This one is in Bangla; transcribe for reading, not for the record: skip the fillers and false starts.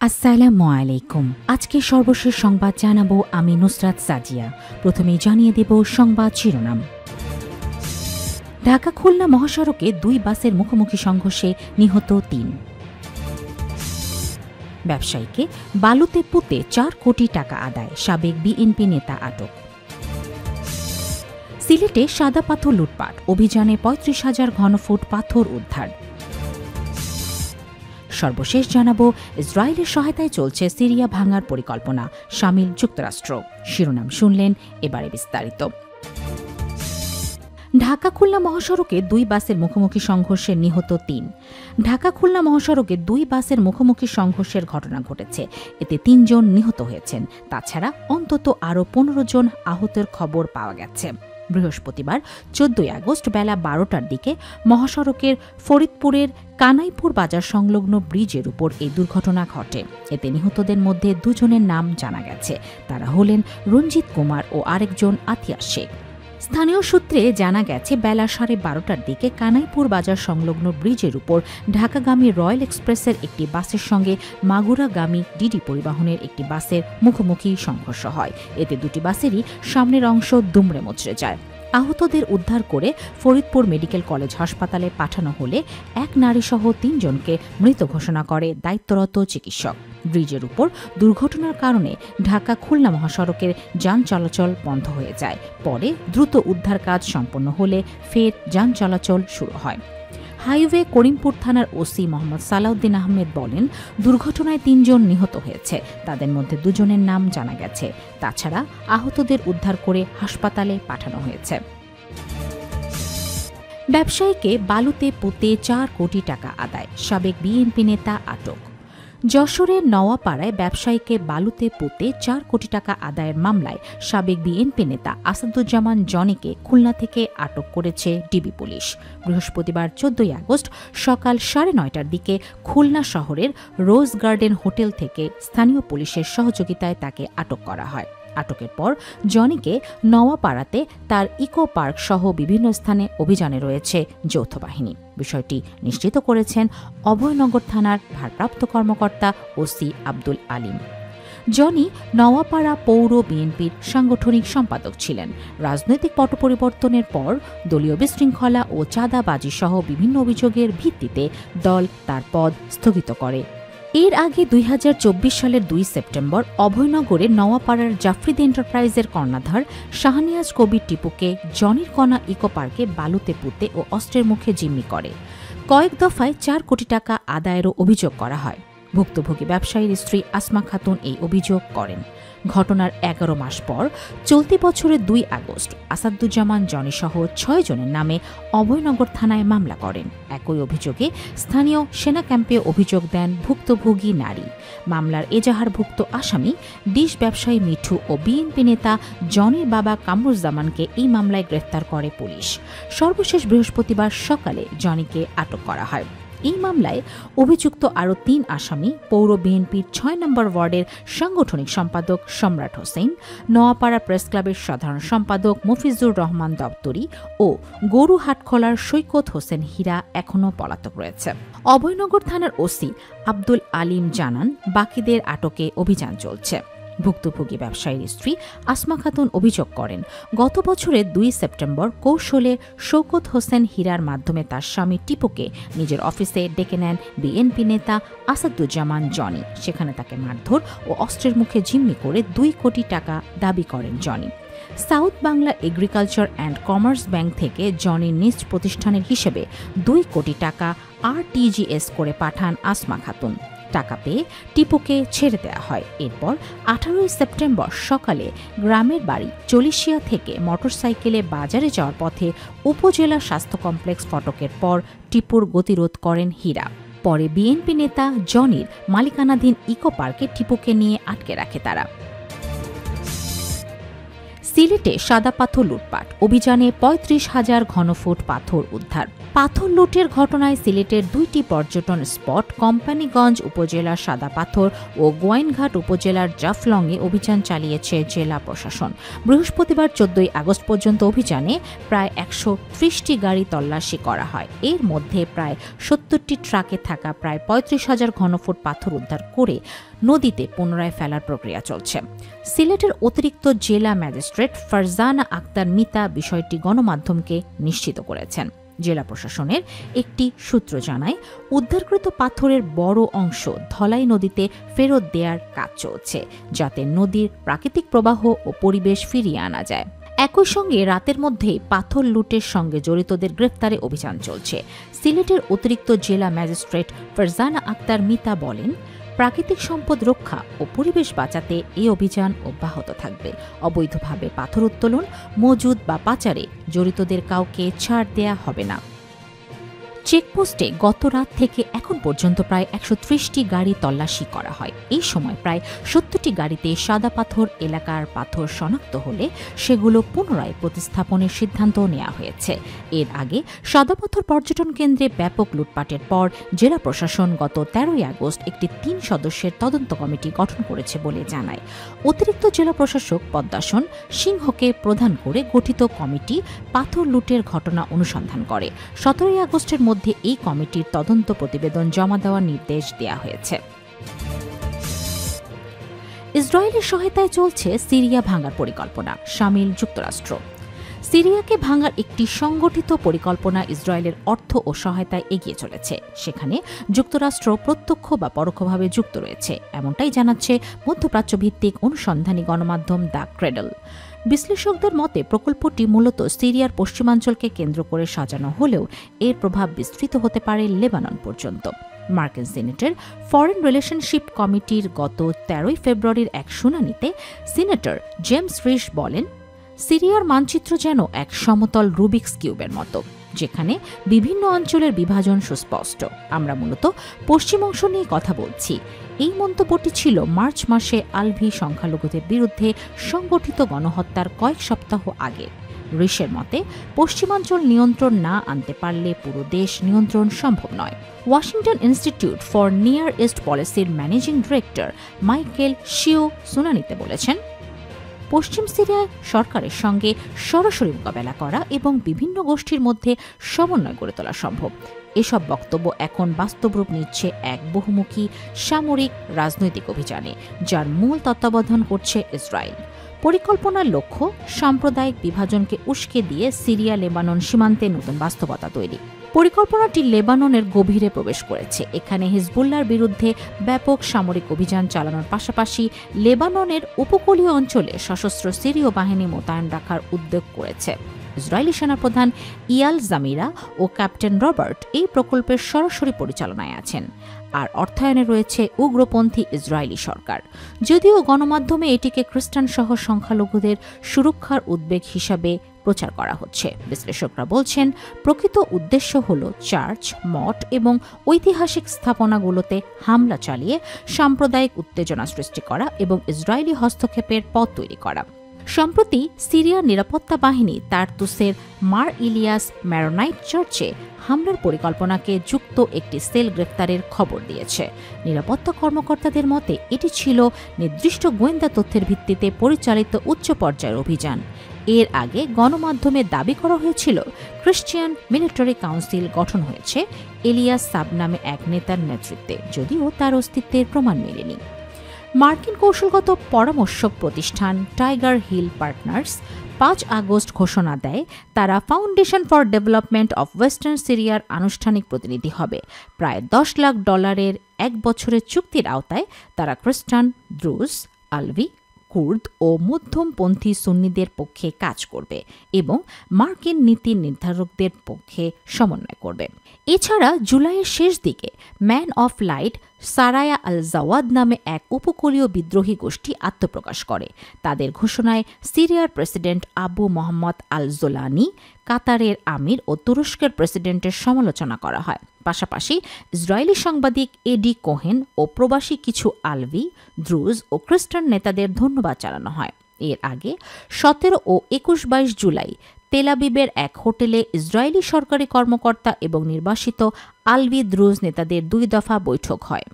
আসসালামু আলাইকুম। আজকে সর্বশেষ সংবাদ জানাবো আমি নুসরাত সাজিয়া। প্রথমেই জানিয়ে দেব সংবাদ শিরোনাম। ঢাকা খুলনা মহাসড়কে 2 বাসের মুখোমুখি সংঘর্ষে নিহত 3। ব্যবসায়ীকে বালুতে পুঁতে 4 কোটি টাকা আদায়, সাবেক বিএনপি নেতা আটক। সিলেটে সাদা পাথর লুটপাট, অভিযানে 35,000 ঘনফুট পাথর উদ্ধার। সর্বশেষ জানাবো ইসরায়েলের সহায়তায় চলছে সিরিয়া ভাঙার পরিকল্পনা, শামিল যুক্তরাষ্ট্র। শিরোনাম শুনলেন, এবারে বিস্তারিত। ঢাকা খুলনা মহাসড়কে 2 বাসের মুখোমুখি সংঘর্ষে নিহত 3। ঢাকা খুলনা মহাসড়কে 2 বাসের মুখোমুখি সংঘর্ষের ঘটনা ঘটেছে। এতে 3 জন নিহত হয়েছেন। তাছাড়া অন্তত আরও 15 জন আহতের খবর পাওয়া গেছে। বৃহস্পতিবার 14 আগস্ট বেলা 12টার দিকে মহাসড়কের ফরিদপুরের কানাইপুর বাজার সংলগ্ন ব্রিজের উপর এই দুর্ঘটনা ঘটে। এতে নিহতদের মধ্যে 2 জনের নাম জানা গেছে। তারা হলেন রঞ্জিত কুমার ও আরেকজন আতিয়া শেখ। স্থানীয় সূত্রে জানা গেছে, বেলা 12:30টার দিকে কানাইপুর বাজার সংলগ্ন ব্রিজের উপর ঢাকাগামী রয়্যাল এক্সপ্রেসের একটি বাসের সঙ্গে মাগুরাগামী ডিডি পরিবহনের একটি বাসের মুখোমুখি সংঘর্ষ হয়। এতে 2টি বাসেরই সামনের অংশ দুমড়ে মুচড়ে যায়। আহতদের উদ্ধার করে ফরিদপুর মেডিকেল কলেজ হাসপাতালে পাঠানো হলে এক নারীসহ 3 জনকে মৃত ঘোষণা করে দায়িত্বরত চিকিৎসক। ব্রিজের উপর দুর্ঘটনার কারণে ঢাকা খুলনা মহাসড়কের যান চলাচল বন্ধ হয়ে যায়। পরে দ্রুত উদ্ধার কাজ সম্পন্ন হলে ফের যান চলাচল শুরু হয়। হাইওয়ে করিমপুর থানার ওসি মোহাম্মদ সালাউদ্দিন আহমেদ বলেন, দুর্ঘটনায় 3 জন নিহত হয়েছে। তাদের মধ্যে 2 জনের নাম জানা গেছে। তাছাড়া আহতদের উদ্ধার করে হাসপাতালে পাঠানো হয়েছে। ব্যবসায়ীকে বালুতে পুঁতে 4 কোটি টাকা আদায়, সাবেক বিএনপি নেতা আটক। যশোরের নওয়াপাড়ায় ব্যবসায়ীকে বালুতে পুঁতে 4 কোটি টাকা আদায়ের মামলায় সাবেক বিএনপি নেতা আসাদুজ্জামান জনিকে খুলনা থেকে আটক করেছে ডিবি পুলিশ। বৃহস্পতিবার 14 আগস্ট সকাল 9:30টার দিকে খুলনা শহরের রোজ গার্ডেন হোটেল থেকে স্থানীয় পুলিশের সহযোগিতায় তাকে আটক করা হয়। আটকের পর জনিকে নওয়াপাড়াতে তার ইকো পার্ক সহ বিভিন্ন স্থানে অভিযানে রয়েছে যৌথ বাহিনী। বিষয়টি নিশ্চিত করেছেন অভয়নগর থানার ভারপ্রাপ্ত কর্মকর্তা ওসি আব্দুল আলিম। জনি নওয়াপাড়া পৌর বিএনপির সাংগঠনিক সম্পাদক ছিলেন। রাজনৈতিক পট পরিবর্তনের পর দলীয় বিশৃঙ্খলা ও চাঁদাবাজি সহ বিভিন্ন অভিযোগের ভিত্তিতে দল তার পদ স্থগিত করে। এর আগে 2024 সালের 2 সেপ্টেম্বর অভয়নগরে নওয়াপাড়ার জাফরিদ এন্টারপ্রাইজের কর্ণধার শাহনিয়াজ কবির টিপুকে জনির কণা ইকো পার্কে বালুতে পুঁতে ও অস্ত্রের মুখে জিম্মি করে। কয়েক দফায় 4 কোটি টাকা আদায়েরও অভিযোগ করা হয়। ভুক্তভোগী ব্যবসায়ীর স্ত্রী আসমা খাতুন এই অভিযোগ করেন। ঘটনার 11 মাস পর চলতি বছরের 2 আগস্ট আসাদুজ্জামান জনিসহ 6 জনের নামে অভয়নগর থানায় মামলা করেন। একই অভিযোগে স্থানীয় সেনা ক্যাম্পে অভিযোগ দেন ভুক্তভোগী নারী। মামলার এজাহারভুক্ত আসামি ডিশ ব্যবসায়ী মিঠু ও বিএনপি নেতা জনির বাবা কামরুজ্জামানকে এই মামলায় গ্রেফতার করে পুলিশ। সর্বশেষ বৃহস্পতিবার সকালে জনিকে আটক করা হয়। এই মামলায় অভিযুক্ত আরও 3 আসামি পৌর বিএনপির 6 নম্বর ওয়ার্ডের সাংগঠনিক সম্পাদক সম্রাট হোসেন, নোয়াপাড়া প্রেস ক্লাবের সাধারণ সম্পাদক মফিজুর রহমান দপ্তরি ও গরুহাটখোলার সৈকত হোসেন হীরা এখনও পলাতক রয়েছে। অভয়নগর থানার ওসি আব্দুল আলিম জানান, বাকিদের আটকে অভিযান চলছে। ভুক্তভোগী ব্যবসায়ীর স্ত্রী আসমা খাতুন অভিযোগ করেন, গত বছরের 2 সেপ্টেম্বর কৌশলে শৌকত হোসেন হীরার মাধ্যমে তার স্বামী টিপুকে নিজের অফিসে ডেকে নেন বিএনপি নেতা আসাদুজ্জামান জনি। সেখানে তাকে মারধর ও অস্ত্রের মুখে জিম্মি করে 2 কোটি টাকা দাবি করেন Johnny. South Bangla agriculture and commerce bank থেকে জনির নিজ প্রতিষ্ঠানের হিসেবে 2 কোটি টাকা আরটিজিএস করে পাঠান আসমা খাতুন। টাকা পেয়ে টিপুকে ছেড়ে দেওয়া হয়। এরপর 18 সেপ্টেম্বর সকালে গ্রামের বাড়ি চলিশিয়া থেকে মোটরসাইকেলে বাজারে যাওয়ার পথে উপজেলা স্বাস্থ্য কমপ্লেক্স ফটকের পর টিপুর গতিরোধ করেন হীরা। পরে বিএনপি নেতা জনির মালিকানাধীন ইকো পার্কে টিপুকে নিয়ে আটকে রাখে তারা। সিলেটে সাদা পাথর লুটপাট, অভিযানে 35,000 ঘনফুট পাথর উদ্ধার। পাথর লুটের ঘটনায় সিলেটের 2টি পর্যটন স্পট কোম্পানিগঞ্জ উপজেলার সাদা পাথর ও গোয়াইনঘাট উপজেলার জাফলংয়ে অভিযান চালিয়েছে জেলা প্রশাসন। বৃহস্পতিবার 14 আগস্ট পর্যন্ত অভিযানে প্রায় 130টি গাড়ি তল্লাশি করা হয়। এর মধ্যে প্রায় 70টি ট্রাকে থাকা প্রায় 35,000 ঘনফুট পাথর উদ্ধার করে নদীতে পুনরায় ফেলার প্রক্রিয়া চলছে। সিলেটের অতিরিক্ত জেলা ম্যাজিস্ট্রেট ফারজানা আক্তার মিতা বিষয়টি গণমাধ্যমকে নিশ্চিত করেছেন। জেলা প্রশাসনের একটি সূত্র জানায়, উদ্ধারকৃত পাথরের বড় অংশ ধলাই নদীতে ফেরত দেওয়ার কাজ চলছে, যাতে নদীর প্রাকৃতিক প্রবাহ ও পরিবেশ ফিরিয়ে আনা যায়। একই সঙ্গে রাতের মধ্যেই পাথর লুটের সঙ্গে জড়িতদের গ্রেফতারে অভিযান চলছে। সিলেটের অতিরিক্ত জেলা ম্যাজিস্ট্রেট ফারজানা আক্তার মিতা বলেন, প্রাকৃতিক সম্পদ রক্ষা ও পরিবেশ বাঁচাতে এই অভিযান অব্যাহত থাকবে। অবৈধভাবে পাথর উত্তোলন, মজুদ বা পাচারে জড়িতদের কাউকে ছাড় দেয়া হবে না। চেকপোস্টে গত রাত থেকে এখন পর্যন্ত প্রায় ১৩০টি গাড়ি তল্লাশি করা হয়। এই সময় প্রায় ৭০টি গাড়িতে সাদা পাথর এলাকার পাথর শনাক্ত হলে সেগুলো পুনরায় প্রতিস্থাপনের সিদ্ধান্ত নেওয়া হয়েছে। এর আগে সাদা পাথর পর্যটন কেন্দ্রে ব্যাপক লুটপাটের পর জেলা প্রশাসন গত ১৩ই আগস্ট একটি ৩ সদস্যের তদন্ত কমিটি গঠন করেছে বলে জানায়। অতিরিক্ত জেলা প্রশাসক পদ্মাসন সিংহকে প্রধান করে গঠিত কমিটি পাথর লুটের ঘটনা অনুসন্ধান করে। ১৭ই আগস্টের মধ্যে এই কমিটির তদন্ত প্রতিবেদন জমা দেওয়ার নির্দেশ দেওয়া হয়েছে। ইসরায়েলের সহায়তায় চলছে সিরিয়া ভাঙার পরিকল্পনা, শামিল যুক্তরাষ্ট্র। সিরিয়াকে ভাঙার একটি সংগঠিত পরিকল্পনা ইসরায়েলের অর্থ ও সহায়তায় এগিয়ে চলেছে। সেখানে যুক্তরাষ্ট্র প্রত্যক্ষ বা পরোক্ষভাবে যুক্ত রয়েছে, এমনটাই জানাচ্ছে মধ্যপ্রাচ্য ভিত্তিক অনুসন্ধানী গণমাধ্যম দ্য ক্রেডল। বিশ্লেষকদের মতে প্রকল্পটি মূলত সিরিয়ার পশ্চিমাঞ্চলকে কেন্দ্র করে সাজানো হলেও এর প্রভাব বিস্তৃত হতে পারে লেবানন পর্যন্ত। মার্কিন সিনেটের ফরেন রিলেশনশিপ কমিটির গত ১৩ই ফেব্রুয়ারির এক শুনানিতে সিনেটর জেমস রিশ বলেন, সিরিয়ার মানচিত্র যেন এক সমতল রুবিক্স কিউবের মতো, যেখানে বিভিন্ন অঞ্চলের বিভাজন সুস্পষ্ট। আমরা মূলত পশ্চিম অংশ নিয়ে কথা বলছি। এই মন্তব্যটি ছিল মার্চ মাসে আলভি সংখ্যালঘুদের বিরুদ্ধে সংগঠিত গণহত্যার কয়েক সপ্তাহ আগে। রিশের মতে, পশ্চিমাঞ্চল নিয়ন্ত্রণ না আনতে পারলে পুরো দেশ নিয়ন্ত্রণ সম্ভব নয়। Washington institute for near east পলিসির ম্যানেজিং ডিরেক্টর মাইকেল শিও শুনানিতে বলেছেন, পশ্চিম সিরিয়ায় সরকারের সঙ্গে সরাসরি মোকাবেলা করা এবং বিভিন্ন গোষ্ঠীর মধ্যে সমন্বয় গড়ে তোলা সম্ভব। এসব বক্তব্য এখন বাস্তব রূপ নিচ্ছে এক বহুমুখী সামরিক রাজনৈতিক অভিযানে, যার মূল তত্ত্বাবধান করছে ইসরায়েল। পরিকল্পনার লক্ষ্য সাম্প্রদায়িক বিভাজনকে উস্কে দিয়ে সিরিয়া লেবানন সীমান্তে নতুন বাস্তবতা তৈরি। পরিকল্পনাটি লেবাননের গভীরে প্রবেশ করেছে। এখানে হিজবুল্লাহর বিরুদ্ধে ব্যাপক সামরিক অভিযান চালানোর পাশাপাশি লেবাননের উপকূলীয় অঞ্চলে সশস্ত্র সিরীয় বাহিনী মোতায়েন রাখার উদ্যোগ করেছে। ইসরায়েলি সেনাপ্রধান ইয়াল জামিরা ও ক্যাপ্টেন রবার্ট এই প্রকল্পের সরাসরি পরিচালনায় আছেন, আর অর্থায়নে রয়েছে উগ্রপন্থী ইসরায়েলি সরকার। যদিও গণমাধ্যমে এটিকে খ্রিস্টান সহ সংখ্যালঘুদের সুরক্ষার উদ্বেগ হিসাবে প্রচার করা হচ্ছে, বিশ্লেষকরা বলছেন প্রকৃত উদ্দেশ্য হল চার্চ, মঠ এবং ঐতিহাসিক স্থাপনাগুলোতে হামলা চালিয়ে সাম্প্রদায়িক উত্তেজনা সৃষ্টি করা এবং ইসরায়েলি হস্তক্ষেপের পথ তৈরি করা। সম্প্রতি সিরিয়ার নিরাপত্তা বাহিনী তারতুসের মার ইলিয়াস ম্যারোনাইট চার্চে হামলার পরিকল্পনাকে যুক্ত একটি সেল গ্রেফতারের খবর দিয়েছে। নিরাপত্তা কর্মকর্তাদের মতে এটি ছিল নির্দিষ্ট গোয়েন্দা তথ্যের ভিত্তিতে পরিচালিত উচ্চ পর্যায়ের অভিযান। এর আগে গণমাধ্যমে দাবি করা হয়েছিল ক্রিশ্চিয়ান মিলিটারি কাউন্সিল গঠন হয়েছে এলিয়াস সাব নামে এক নেতার নেতৃত্বে, যদিও তার অস্তিত্বের প্রমাণ মেলেনি। মার্কিন কৌশলগত পরামর্শক প্রতিষ্ঠান টাইগার হিল পার্টনার্স ৫ আগস্ট ঘোষণা দেয় তারা foundation for development of western সিরিয়ার আনুষ্ঠানিক প্রতিনিধি হবে। প্রায় $১০ লাখ এক বছরের চুক্তির আওতায় তারা খ্রিস্টান, দ্রুজ, আলভি, কুর্দ ও মধ্যমপন্থী সুন্নিদের পক্ষে কাজ করবে এবং মার্কিন নীতি নির্ধারকদের পক্ষে সমন্বয় করবে। এছাড়া জুলাইয়ের শেষ দিকে man of light Saraya al Jawad নামে এক উপকূলীয় বিদ্রোহী গোষ্ঠী আত্মপ্রকাশ করে। তাদের ঘোষণায় সিরিয়ার প্রেসিডেন্ট আবু মোহাম্মদ আল জোলানি, কাতারের আমির ও তুরস্কের প্রেসিডেন্টের সমালোচনা করা হয়। পাশাপাশি ইসরায়েলি সাংবাদিক এডি কোহেন ও প্রবাসী কিছু আলভি, দ্রুজ ও খ্রিস্টান নেতাদের ধন্যবাদ জানানো হয়। এর আগে ১৭ ও ২১-২২ জুলাই তেল আবিবের এক হোটেলে ইসরায়েলি সরকারি কর্মকর্তা এবং নির্বাসিত আলভি দ্রুজ নেতাদের ২ দফা বৈঠক হয়।